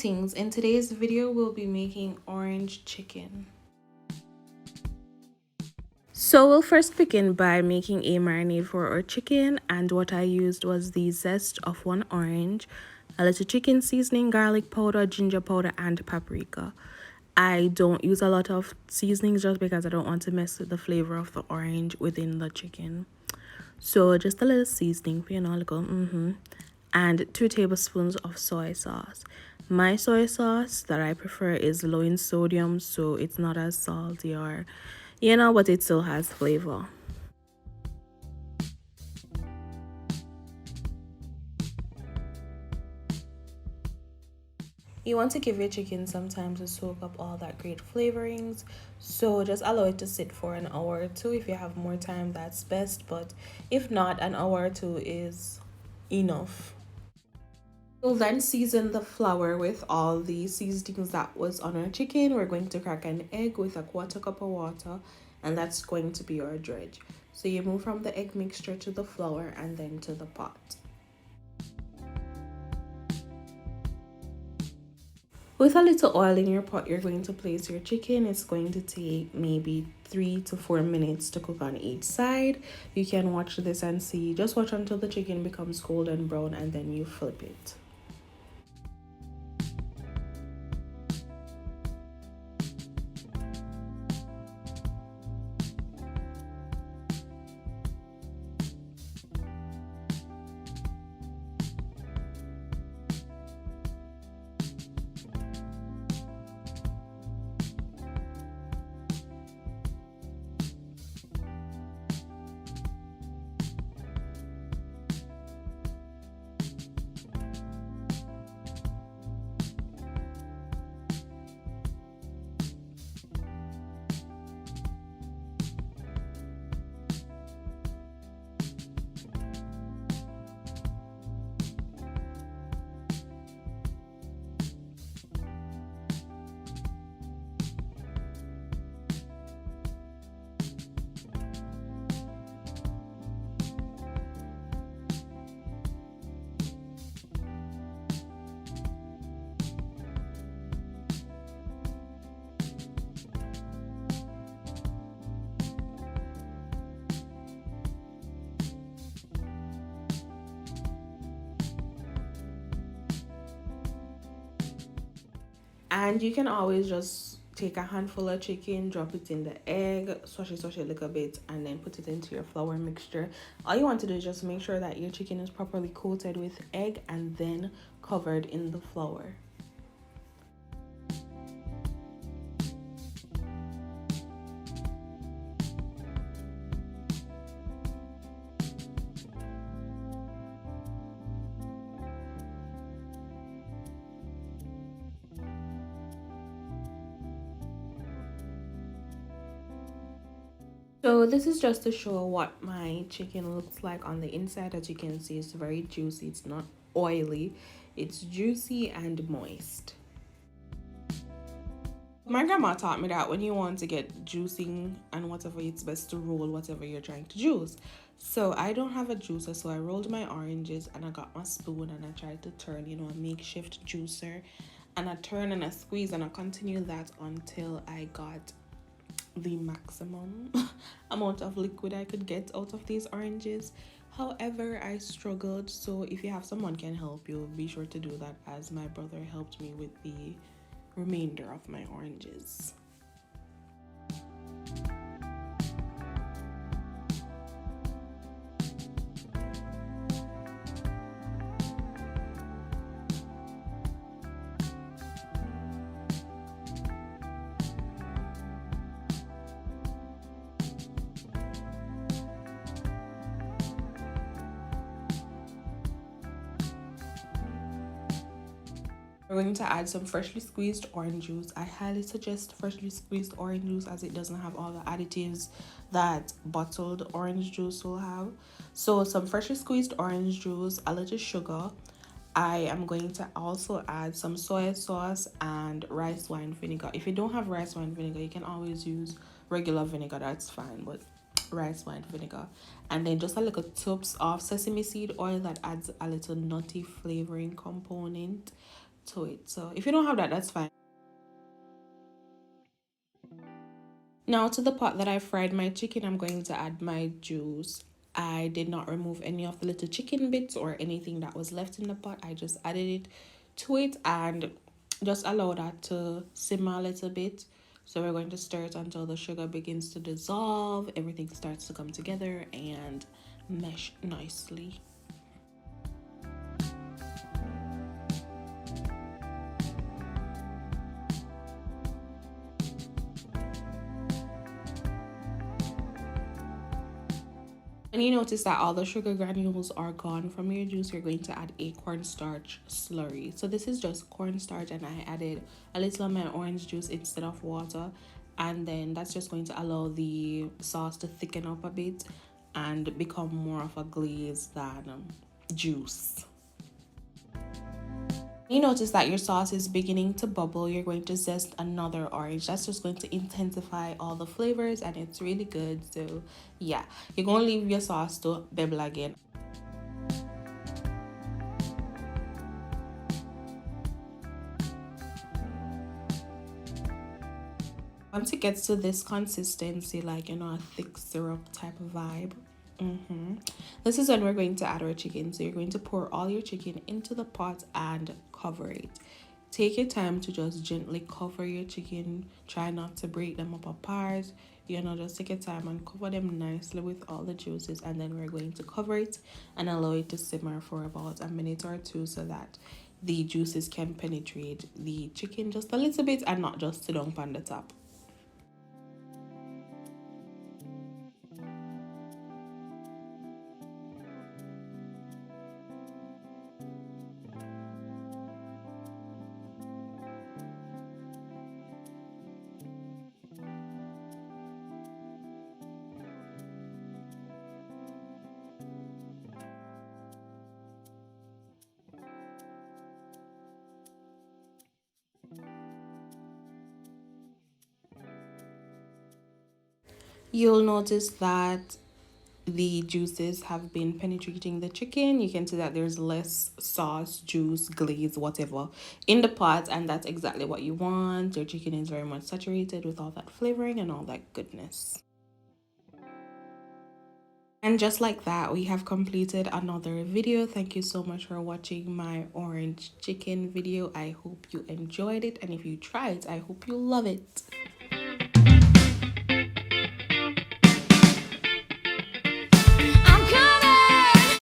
Greetings. In today's video, we'll be making orange chicken. So we'll first begin by making a marinade for our chicken, and what I used was the zest of 1 orange, a little chicken seasoning, garlic powder, ginger powder, and paprika. I don't use a lot of seasonings just because I don't want to mess with the flavor of the orange within the chicken. So just a little seasoning, and 2 tablespoons of soy sauce. My soy sauce that I prefer is low in sodium, so it's not as salty or, but it still has flavor. You want to give your chicken some time to soak up all that great flavorings, so just allow it to sit for an hour or two. If you have more time, that's best, but if not, an hour or two is enough. We'll then season the flour with all the seasonings that was on our chicken. We're going to crack an egg with a 1/4 cup of water, and that's going to be our dredge. So you move from the egg mixture to the flour and then to the pot. With a little oil in your pot, you're going to place your chicken. It's going to take maybe 3 to 4 minutes to cook on each side. You can watch this and see. Just watch until the chicken becomes golden brown and then you flip it. And you can always just take a handful of chicken, drop it in the egg, swash it a little bit, and then put it into your flour mixture. All you want to do is just make sure that your chicken is properly coated with egg and then covered in the flour. So this is just to show what my chicken looks like on the inside. As you can see, it's very juicy. It's not oily. It's juicy and moist. My grandma taught me that when you want to get juicing and whatever, it's best to roll whatever you're trying to juice. So I don't have a juicer, so I rolled my oranges and I got my spoon and I tried to turn, a makeshift juicer. And I turn and I squeeze and I continue that until I got the maximum amount of liquid I could get out of these oranges. However, I struggled, so if you have someone can help you, be sure to do that, as my brother helped me with the remainder of my oranges. We're going to add some freshly squeezed orange juice. I highly suggest freshly squeezed orange juice as it doesn't have all the additives that bottled orange juice will have. So some freshly squeezed orange juice, a little sugar. I am going to also add some soy sauce and rice wine vinegar. If you don't have rice wine vinegar, you can always use regular vinegar, that's fine, but rice wine vinegar. And then just a little tips of sesame seed oil that adds a little nutty flavoring component to it. So if you don't have that, that's fine. Now to the pot that I fried my chicken, I'm going to add my juice. I did not remove any of the little chicken bits or anything that was left in the pot. I just added it to it and just allow that to simmer a little bit. So we're going to stir it until the sugar begins to dissolve, everything starts to come together and mesh nicely. And you notice that all the sugar granules are gone from your juice, you're going to add a cornstarch slurry. So this is just cornstarch, and I added a little of my orange juice instead of water. And then that's just going to allow the sauce to thicken up a bit and become more of a glaze than juice. You notice that your sauce is beginning to bubble, you're going to zest another orange. That's just going to intensify all the flavors and it's really good. So yeah, you're going to leave your sauce to bubble again. Once it gets to this consistency, like, you know, a thick syrup type of vibe, this is when we're going to add our chicken. So you're going to pour all your chicken into the pot and cover it. Take your time to just gently cover your chicken. Try not to break them up apart. You know, just take your time and cover them nicely with all the juices. And then we're going to cover it and allow it to simmer for about a minute or two so that the juices can penetrate the chicken just a little bit and not just sit down on the top. You'll notice that the juices have been penetrating the chicken. You can see that there's less sauce, juice, glaze, whatever in the pot, and that's exactly what you want. Your chicken is very much saturated with all that flavoring and all that goodness. And just like that, we have completed another video. Thank you so much for watching my orange chicken video. I hope you enjoyed it, and if you try it, I hope you love it.